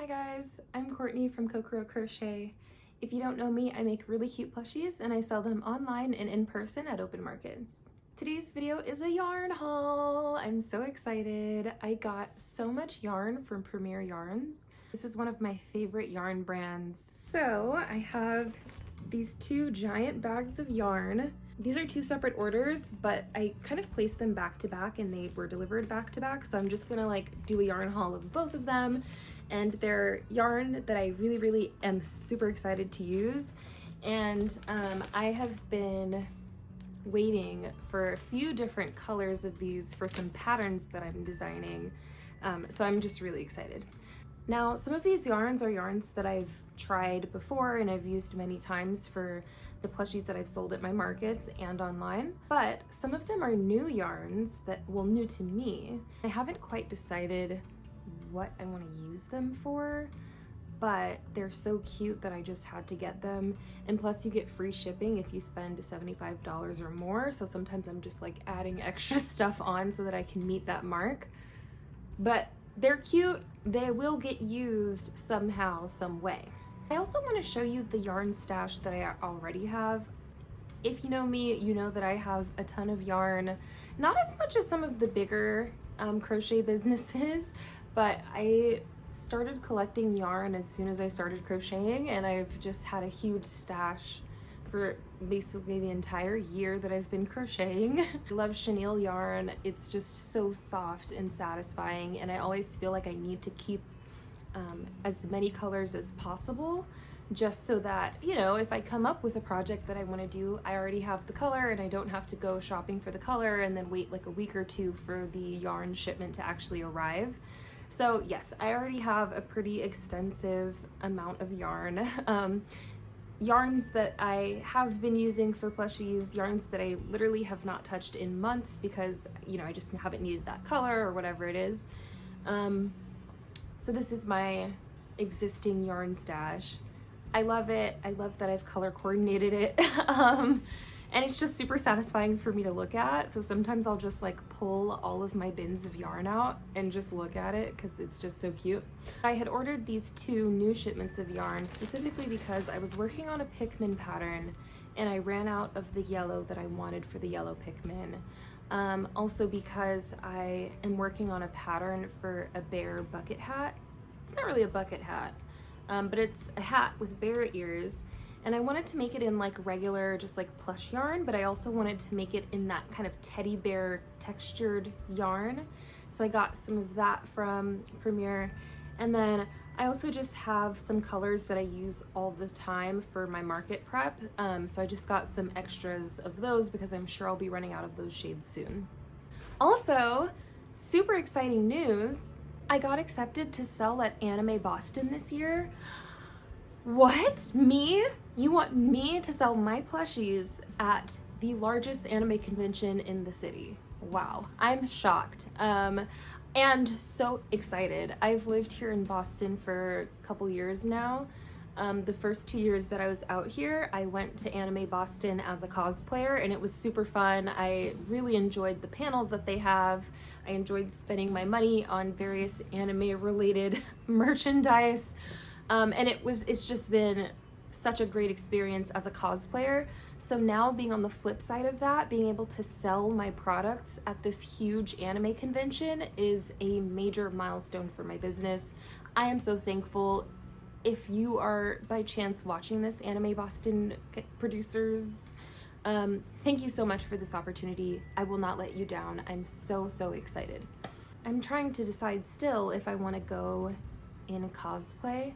guys, I'm Courtney from Crochet. If you don't know me, I make really cute plushies and I sell them online and in person at open markets. Today's video is a yarn haul. I'm so excited. I got so much yarn from Premier Yarns. This is one of my favorite yarn brands. So I have these two giant bags of yarn. These are two separate orders, but I kind of placed them back to back and they were delivered back to back. So I'm just gonna do a yarn haul of both of them. And they're yarn that I really am super excited to use. And I have been waiting for a few different colors of these for some patterns that I'm designing. So I'm just really excited. Now, some of these yarns are yarns that I've tried before and I've used many times for the plushies that I've sold at my markets and online, but some of them are new yarns that, well, new to me. I haven't quite decided what I want to use them for, but they're so cute that I just had to get them. And plus you get free shipping if you spend $75 or more. So sometimes I'm just like adding extra stuff on so that I can meet that mark. But they're cute. They will get used somehow, some way. I also want to show you the yarn stash that I already have. If you know me, you know that I have a ton of yarn, not as much as some of the bigger crochet businesses, but I started collecting yarn as soon as I started crocheting, and I've just had a huge stash for basically the entire year that I've been crocheting. I love chenille yarn. It's just so soft and satisfying, and I always feel like I need to keep as many colors as possible, just so that, you know, if I come up with a project that I want to do, I already have the color and I don't have to go shopping for the color and then wait like a week or two for the yarn shipment to actually arrive. So yes, I already have a pretty extensive amount of yarn. Yarns that I have been using for plushies, yarns that I literally have not touched in months because, you know, I just haven't needed that color or whatever it is. So this is my existing yarn stash. I love it. I love that I've color coordinated it. And it's just super satisfying for me to look at. So sometimes I'll just like pull all of my bins of yarn out and just look at it because it's just so cute. I had ordered these two new shipments of yarn specifically because I was working on a Pikmin pattern and I ran out of the yellow that I wanted for the yellow Pikmin. Also because I am working on a pattern for a bear bucket hat. It's not really a bucket hat, but it's a hat with bear ears. And I wanted to make it in like regular, just like plush yarn, but I also wanted to make it in that kind of teddy bear textured yarn. So I got some of that from Premier. And then I also just have some colors that I use all the time for my market prep. So I just got some extras of those because I'm sure I'll be running out of those shades soon. Also, super exciting news. I got accepted to sell at Anime Boston this year. What? Me? You want me to sell my plushies at the largest anime convention in the city? Wow, I'm shocked. And so excited. I've lived here in Boston for a couple years now. The first 2 years that I was out here, I went to Anime Boston as a cosplayer and it was super fun. I really enjoyed the panels that they have. I enjoyed spending my money on various anime related merchandise. And it's just been such a great experience as a cosplayer. So now being on the flip side of that, being able to sell my products at this huge anime convention is a major milestone for my business. I am so thankful. If you are by chance watching this, Anime Boston producers, thank you so much for this opportunity. I will not let you down. I'm so excited. I'm trying to decide still if I want to go in cosplay.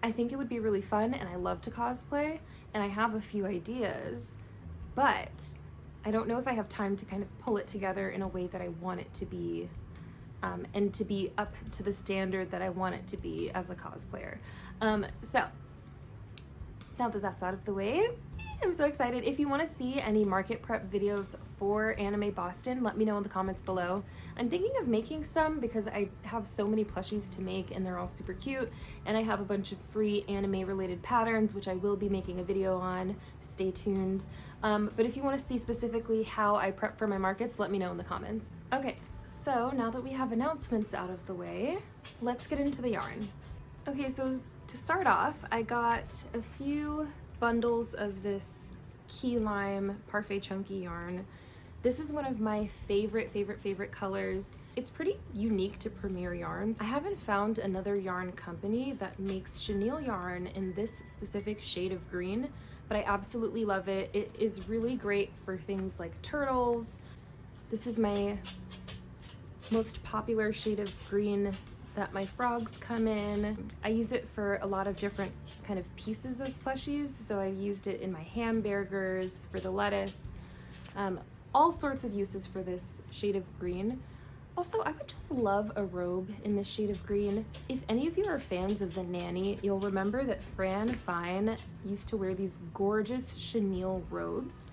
I think it would be really fun and I love to cosplay and I have a few ideas, but I don't know if I have time to kind of pull it together in a way that I want it to be and to be up to the standard that I want it to be as a cosplayer. So now that that's out of the way, I'm so excited. If you want to see any market prep videos for Anime Boston, let me know in the comments below. I'm thinking of making some because I have so many plushies to make and they're all super cute, and I have a bunch of free anime related patterns which I will be making a video on. Stay tuned. But if you want to see specifically how I prep for my markets, let me know in the comments. Okay, so now that we have announcements out of the way, let's get into the yarn. Okay, so to start off, I got a few bundles of this key lime Parfait chunky yarn. This is one of my favorite colors. It's pretty unique to Premier yarns. I haven't found another yarn company that makes chenille yarn in this specific shade of green, but I absolutely love it. It is really great for things like turtles. This is my most popular shade of green that my frogs come in. I use it for a lot of different kind of pieces of plushies. So I've used it in my hamburgers, for the lettuce, all sorts of uses for this shade of green. Also, I would just love a robe in this shade of green. If any of you are fans of The Nanny, you'll remember that Fran Fine used to wear these gorgeous chenille robes.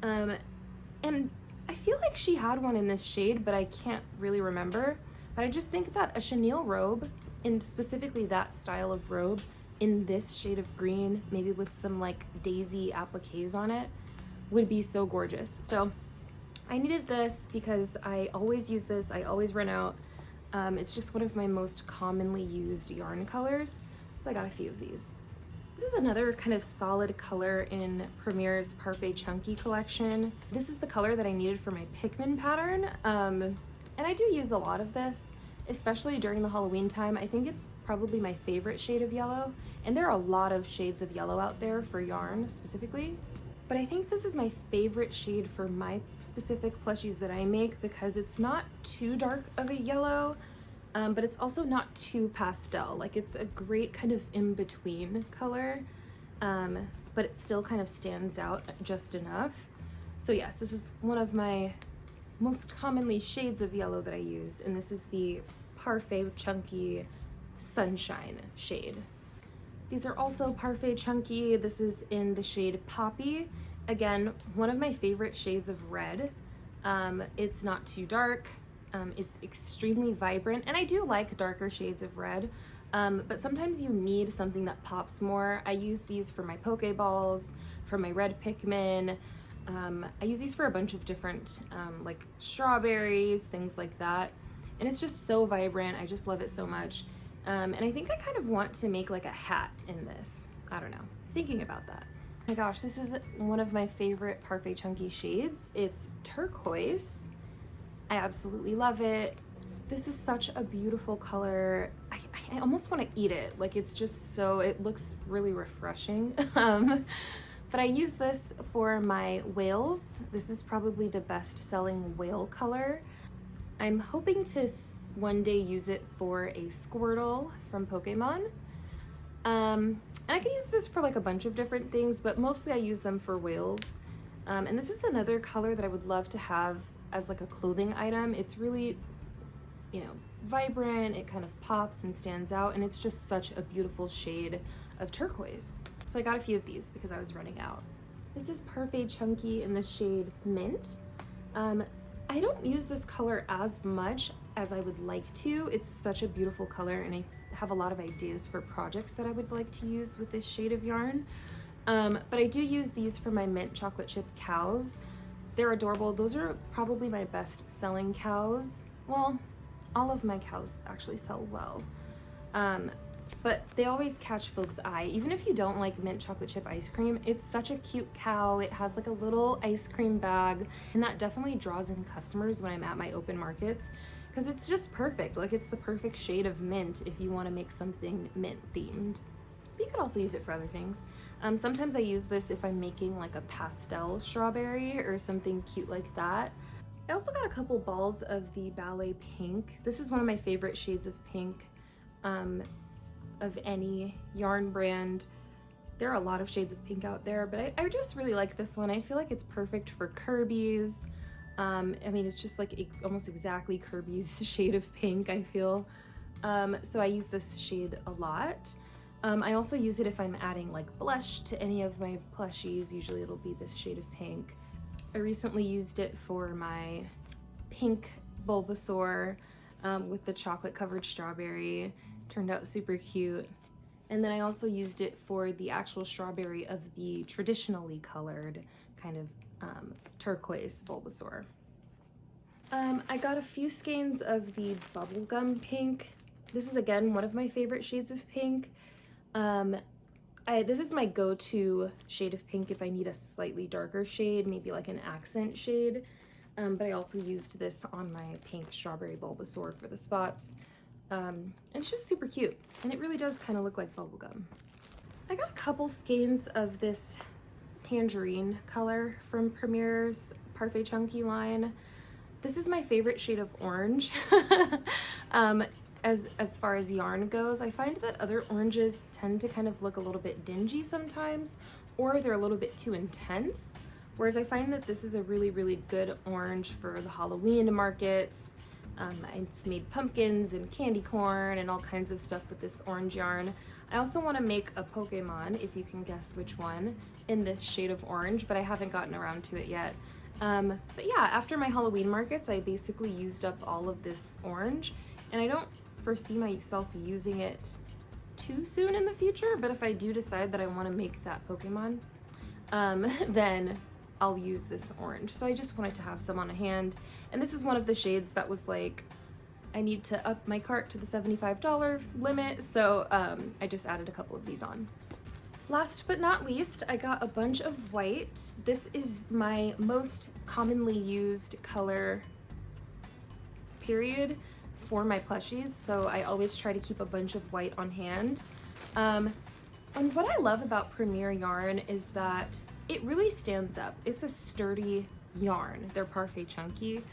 And I feel like she had one in this shade, but I can't really remember. But I just think that a chenille robe, and specifically that style of robe, in this shade of green, maybe with some like daisy appliques on it, would be so gorgeous. So I needed this because I always use this, I always run out. It's just one of my most commonly used yarn colors, so I got a few of these. This is another kind of solid color in Premier's Parfait Chunky collection. This is the color that I needed for my Pikmin pattern, and I do use a lot of this, especially during the Halloween time. I think it's probably my favorite shade of yellow, and there are a lot of shades of yellow out there for yarn specifically. But I think this is my favorite shade for my specific plushies that I make because it's not too dark of a yellow, but it's also not too pastel. Like, it's a great kind of in-between color, but it still kind of stands out just enough. So yes, this is one of my most commonly shades of yellow that I use, and this is the Parfait Chunky Sunshine shade. These are also Parfait Chunky. This is in the shade Poppy. Again, one of my favorite shades of red. It's not too dark. It's extremely vibrant, and I do like darker shades of red, but sometimes you need something that pops more. I use these for my Pokeballs, for my red Pikmin. I use these for a bunch of different, like strawberries, things like that. And it's just so vibrant. I just love it so much. And I think I kind of want to make like a hat in this. I don't know, thinking about that. Oh my gosh, this is one of my favorite Parfait Chunky shades. It's turquoise. I absolutely love it. This is such a beautiful color. I almost want to eat it. Like, it's just so, it looks really refreshing. But I use this for my whales. This is probably the best selling whale color. I'm hoping to one day use it for a Squirtle from Pokemon. And I can use this for like a bunch of different things, but mostly I use them for whales. And this is another color that I would love to have as like a clothing item. It's really, you know, vibrant, it kind of pops and stands out, and it's just such a beautiful shade of turquoise. So I got a few of these because I was running out. This is Parfait Chunky in the shade Mint. I don't use this color as much as I would like to. It's such a beautiful color, and I have a lot of ideas for projects that I would like to use with this shade of yarn. But I do use these for my mint chocolate chip cows. They're adorable. Those are probably my best selling cows. Well, all of my cows actually sell well. But they always catch folks' eye. Even if you don't like mint chocolate chip ice cream, it's such a cute cow. It has like a little ice cream bag, and that definitely draws in customers when I'm at my open markets because it's just perfect. Like, it's the perfect shade of mint if you want to make something mint themed. But you could also use it for other things. Sometimes I use this if I'm making like a pastel strawberry or something cute like that. I also got a couple balls of the Ballet Pink. This is one of my favorite shades of pink of any yarn brand. There are a lot of shades of pink out there, but I just really like this one. I feel like it's perfect for Kirby's. I mean, it's just like almost exactly Kirby's shade of pink, I feel. So I use this shade a lot. I also use it if I'm adding like blush to any of my plushies. Usually it'll be this shade of pink. I recently used it for my pink Bulbasaur with the chocolate covered strawberry. Turned out super cute. And then I also used it for the actual strawberry of the traditionally colored kind of turquoise Bulbasaur. I got a few skeins of the bubblegum pink. This is again one of my favorite shades of pink. This is my go-to shade of pink if I need a slightly darker shade, maybe like an accent shade. But I also used this on my pink Strawberry Bulbasaur for the spots. And it's just super cute, and it really does kind of look like bubblegum. I got a couple skeins of this tangerine color from Premier's Parfait Chunky line. This is my favorite shade of orange. As far as yarn goes, I find that other oranges tend to kind of look a little bit dingy sometimes, or they're a little bit too intense. Whereas I find that this is a really, really good orange for the Halloween markets. I've made pumpkins and candy corn and all kinds of stuff with this orange yarn. I also want to make a Pokemon, if you can guess which one, in this shade of orange, but I haven't gotten around to it yet. But yeah, after my Halloween markets, I basically used up all of this orange, and I don't foresee myself using it too soon in the future, but if I do decide that I want to make that Pokemon, then I'll use this orange. So I just wanted to have some on hand, and this is one of the shades that was like, I need to up my cart to the $75 limit, so I just added a couple of these on. Last but not least, I got a bunch of white. This is my most commonly used color, period, for my plushies, so I always try to keep a bunch of white on hand. And what I love about Premier yarn is that it really stands up. It's a sturdy yarn. They're Parfait Chunky.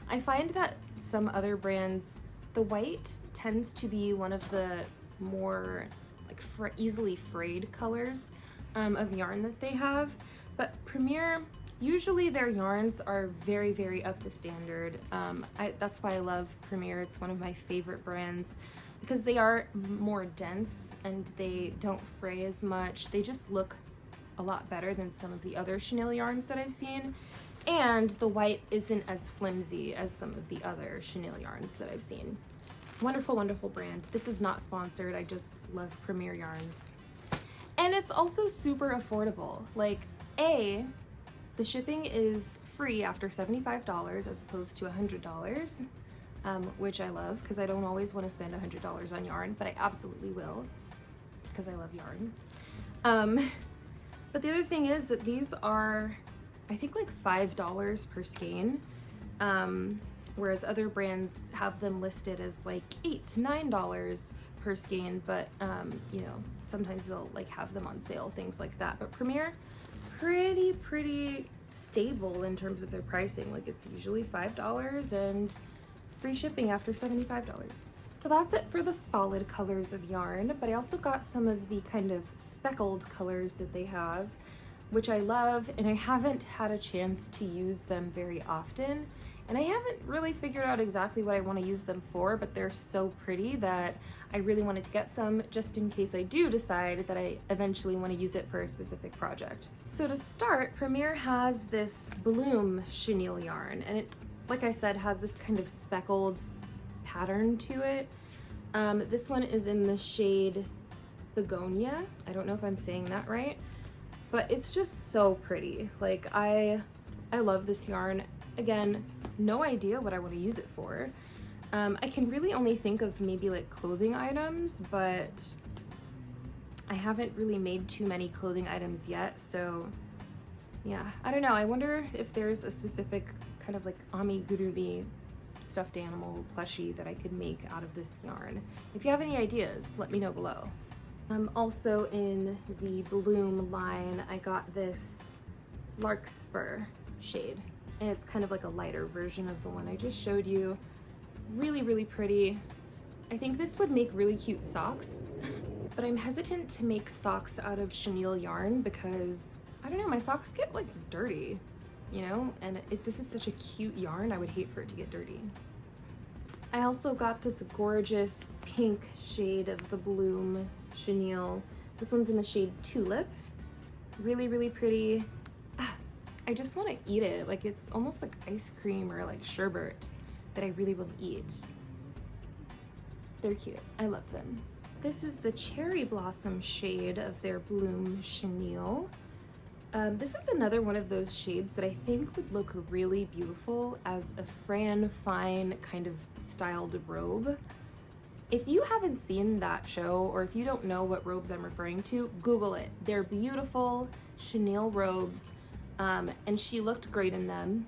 I find that some other brands, the white tends to be one of the more like easily frayed colors of yarn that they have, but Premier, usually their yarns are very, very up to standard. That's why I love Premier. It's one of my favorite brands because they are more dense and they don't fray as much. They just look a lot better than some of the other Chenille yarns that I've seen. And the white isn't as flimsy as some of the other Chenille yarns that I've seen. Wonderful, wonderful brand. This is not sponsored. I just love Premier yarns. And it's also super affordable. Like, the shipping is free after $75 as opposed to $100, which I love because I don't always want to spend $100 on yarn, but I absolutely will because I love yarn. But the other thing is that these are, I think, like $5 per skein, whereas other brands have them listed as like $8 to $9 per skein, but you know, sometimes they'll like have them on sale, things like that. But Premier, pretty stable in terms of their pricing. Like, it's usually $5 and free shipping after $75. So that's it for the solid colors of yarn, but I also got some of the kind of speckled colors that they have, which I love, and I haven't had a chance to use them very often, and I haven't really figured out exactly what I want to use them for, but they're so pretty that I really wanted to get some just in case I do decide that I eventually want to use it for a specific project. So to start, Premier has this Bloom chenille yarn, and it, like I said, has this kind of speckled pattern to it. This one is in the shade Begonia. I don't know if I'm saying that right, but it's just so pretty. Like, I love this yarn. Again, no idea what I want to use it for. I can really only think of maybe like clothing items, but I haven't really made too many clothing items yet, so yeah, I don't know. I wonder if there's a specific kind of like amigurumi stuffed animal plushie that I could make out of this yarn. If you have any ideas, let me know below. Also in the Bloom line, I got this Larkspur shade, and it's kind of like a lighter version of the one I just showed you. Really pretty. I think this would make really cute socks, but I'm hesitant to make socks out of chenille yarn because, I don't know, my socks get like dirty, you know, and this is such a cute yarn, I would hate for it to get dirty. I also got this gorgeous pink shade of the Bloom chenille. This one's in the shade Tulip. Really pretty. I just want to eat it. Like, it's almost like ice cream or like sherbet that I really will eat. They're cute. I love them. This is the Cherry Blossom shade of their Bloom chenille. This is another one of those shades that I think would look really beautiful as a Fran Fine kind of styled robe. If you haven't seen that show, or if you don't know what robes I'm referring to, Google it. They're beautiful chenille robes, and she looked great in them.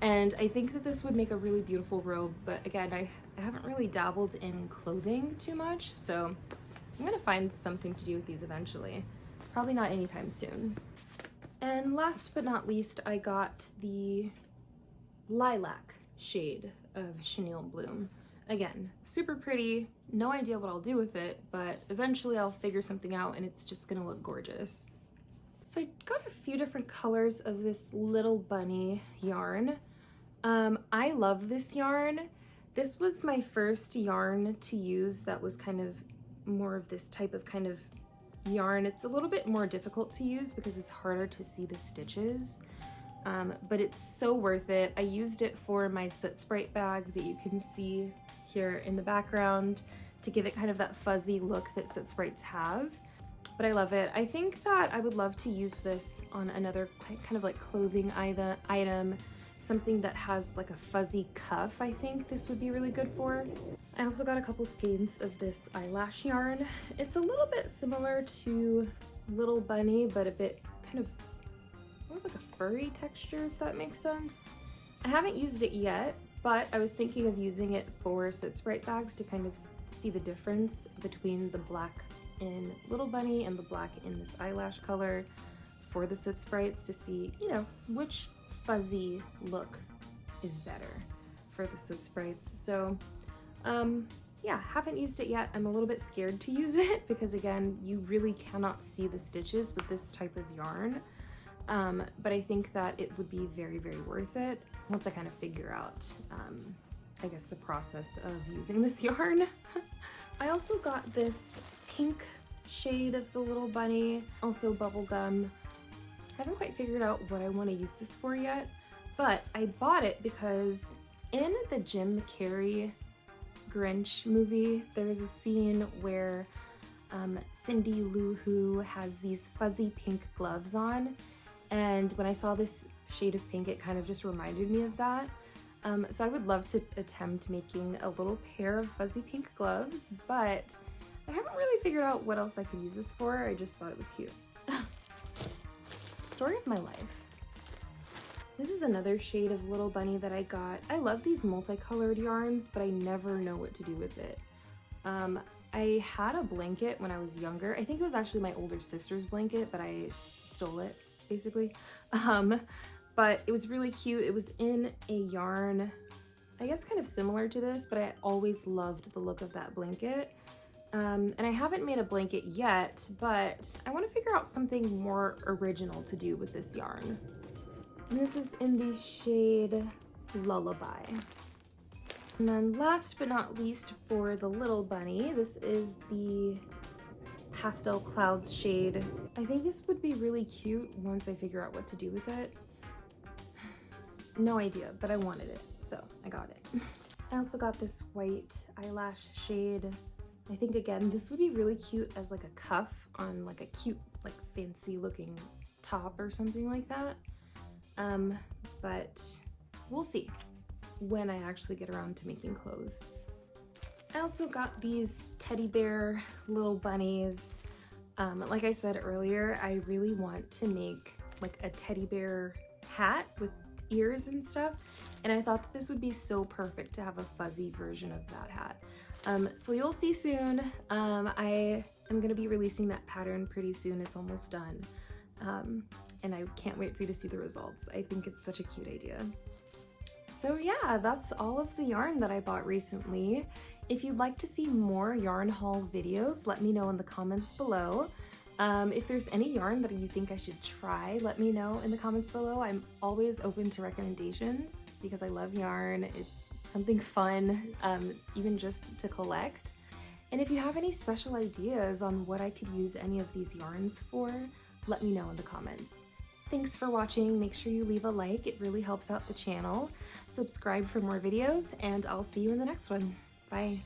And I think that this would make a really beautiful robe, but again, I haven't really dabbled in clothing too much, so I'm gonna find something to do with these eventually. Probably not anytime soon. And last but not least, I got the lilac shade of Chenille Bloom. Again, super pretty, no idea what I'll do with it, but eventually I'll figure something out and it's just gonna look gorgeous. So I got a few different colors of this little bunny yarn. I love this yarn. This was my first yarn to use that was kind of more of this type of kind of yarn. It's a little bit more difficult to use because it's harder to see the stitches, but it's so worth it. I used it for my Soot Sprite bag that you can see here in the background to give it kind of that fuzzy look that Soot Sprites have, but I love it. I think that I would love to use this on another kind of like clothing item, something that has like a fuzzy cuff. I think this would be really good for. I also got a couple skeins of this eyelash yarn. It's a little bit similar to Little Bunny, but a bit kind of more like a furry texture, if that makes sense. I haven't used it yet, but I was thinking of using it for Soot Sprite bags to kind of see the difference between the black in Little Bunny and the black in this eyelash color for the Soot Sprites, to see, you know, which fuzzy look is better for the Soot Sprites. So yeah, haven't used it yet. I'm a little bit scared to use it because again, you really cannot see the stitches with this type of yarn. But I think that it would be very, very worth it once I kind of figure out, I guess, the process of using this yarn. I also got this pink shade of the Little Bunny, also bubblegum. I haven't quite figured out what I want to use this for yet, but I bought it because in the Jim Carrey Grinch movie, there's a scene where Cindy Lou Who has these fuzzy pink gloves on, and when I saw this shade of pink, it kind of just reminded me of that. So I would love to attempt making a little pair of fuzzy pink gloves, but I haven't really figured out what else I could use this for. I just thought it was cute. Story of my life. This is another shade of Little Bunny that I got. I love these multicolored yarns, but I never know what to do with it. I had a blanket when I was younger. I think it was actually my older sister's blanket, but I stole it, basically. But it was really cute. It was in a yarn, I guess kind of similar to this, but I always loved the look of that blanket. And I haven't made a blanket yet, but I want to figure out something more original to do with this yarn. And this is in the shade Lullaby. And then last but not least, for the Little Bunny, this is the Pastel Clouds shade. I think this would be really cute once I figure out what to do with it. No idea, but I wanted it, so I got it. I also got this white eyelash shade. I think, again, this would be really cute as like a cuff on like a cute, like fancy looking top or something like that. But we'll see when I actually get around to making clothes. I also got these teddy bear little bunnies. Like I said earlier, I really want to make like a teddy bear hat with ears and stuff, and I thought that this would be so perfect to have a fuzzy version of that hat. So you'll see soon. I am gonna be releasing that pattern pretty soon. It's almost done. And I can't wait for you to see the results. I think it's such a cute idea. So yeah, that's all of the yarn that I bought recently. If you'd like to see more yarn haul videos, let me know in the comments below. If there's any yarn that you think I should try, let me know in the comments below. I'm always open to recommendations because I love yarn. It's something fun, even just to collect. And if you have any special ideas on what I could use any of these yarns for, let me know in the comments. Thanks for watching. Make sure you leave a like. It really helps out the channel. Subscribe for more videos, and I'll see you in the next one. Bye.